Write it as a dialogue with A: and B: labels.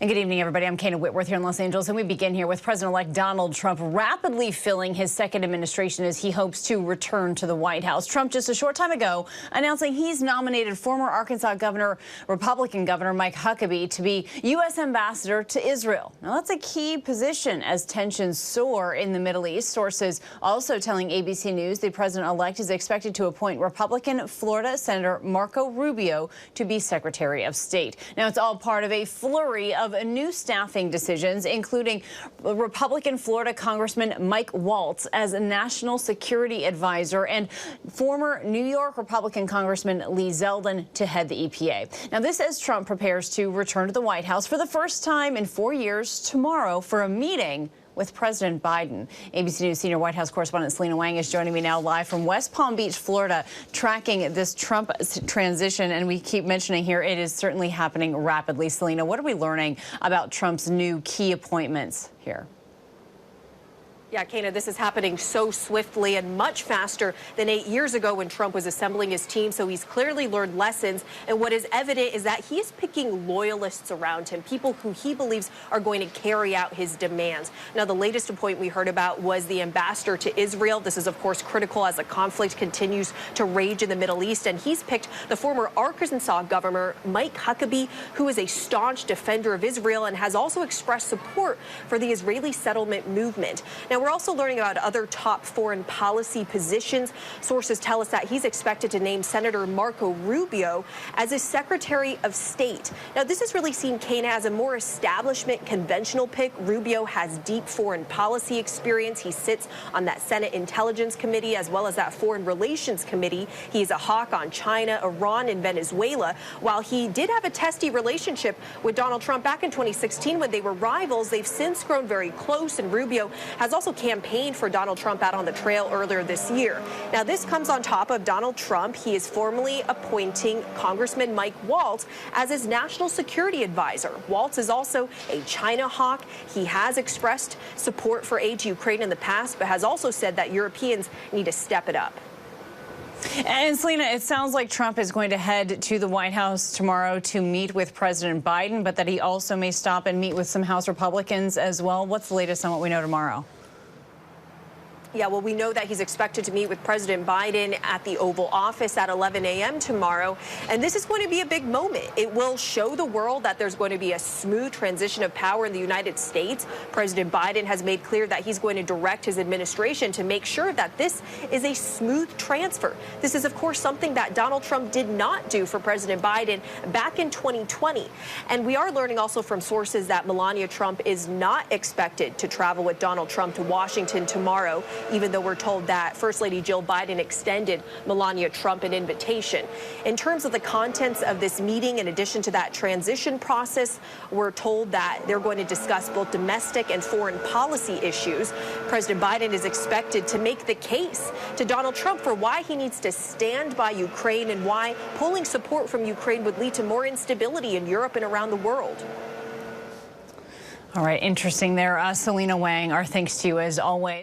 A: And good evening, everybody. I'm Kana Whitworth here in Los Angeles, and we begin here with President-elect Donald Trump rapidly filling his second administration as he hopes to return to the White House. Trump just a short time ago announcing he's nominated former Arkansas Governor, Republican Governor Mike Huckabee to be U.S. ambassador to Israel. Now, that's a key position as tensions soar in the Middle East. Sources also telling ABC News the president-elect is expected to appoint Republican Florida Senator Marco Rubio to be Secretary of State. Now, it's all part of a flurry of new staffing decisions, including Republican Florida Congressman Mike Waltz as a national security advisor and former New York Republican Congressman Lee Zeldin to head the EPA. Now, this as Trump prepares to return to the White House for the first time in 4 years tomorrow for a meeting with President Biden. ABC News senior White House correspondent Selena Wang is joining me now live from West Palm Beach, Florida, tracking this Trump transition. And we keep mentioning here it is certainly happening rapidly. Selena, what are we learning about Trump's new key appointments here?
B: Yeah, Kana, this is happening so swiftly and much faster than 8 years ago when Trump was assembling his team. So he's clearly learned lessons. And what is evident is that he is picking loyalists around him, people who he believes are going to carry out his demands. Now, the latest appointment we heard about was the ambassador to Israel. This is, of course, critical as the conflict continues to rage in the Middle East. And he's picked the former Arkansas governor, Mike Huckabee, who is a staunch defender of Israel and has also expressed support for the Israeli settlement movement. Now, we're also learning about other top foreign policy positions. Sources tell us that he's expected to name Senator Marco Rubio as his Secretary of State. Now, this is really seen, Kana, as a more establishment conventional pick. Rubio has deep foreign policy experience. He sits on that Senate Intelligence Committee as well as that Foreign Relations Committee. He's a hawk on China, Iran, and Venezuela. While he did have a testy relationship with Donald Trump back in 2016 when they were rivals, they've since grown very close, and Rubio has also campaigned for Donald Trump out on the trail earlier this year. Now, this comes on top of Donald Trump. He is formally appointing Congressman Mike Waltz as his national security advisor. Waltz is also a China hawk. He has expressed support for aid to Ukraine in the past, but has also said that Europeans need to step it up.
A: And Selena, it sounds like Trump is going to head to the White House tomorrow to meet with President Biden, but that he also may stop and meet with some House Republicans as well. What's the latest on what we know tomorrow?
B: Yeah, well, we know that he's expected to meet with President Biden at the Oval Office at 11 a.m. tomorrow. And this is going to be a big moment. It will show the world that there's going to be a smooth transition of power in the United States. President Biden has made clear that he's going to direct his administration to make sure that this is a smooth transfer. This is, of course, something that Donald Trump did not do for President Biden back in 2020. And we are learning also from sources that Melania Trump is not expected to travel with Donald Trump to Washington tomorrow, even though we're told that First Lady Jill Biden extended Melania Trump an invitation. In terms of the contents of this meeting, in addition to that transition process, we're told that they're going to discuss both domestic and foreign policy issues. President Biden is expected to make the case to Donald Trump for why he needs to stand by Ukraine and why pulling support from Ukraine would lead to more instability in Europe and around the world.
A: All right, interesting there. Selena Wang, our thanks to you as always.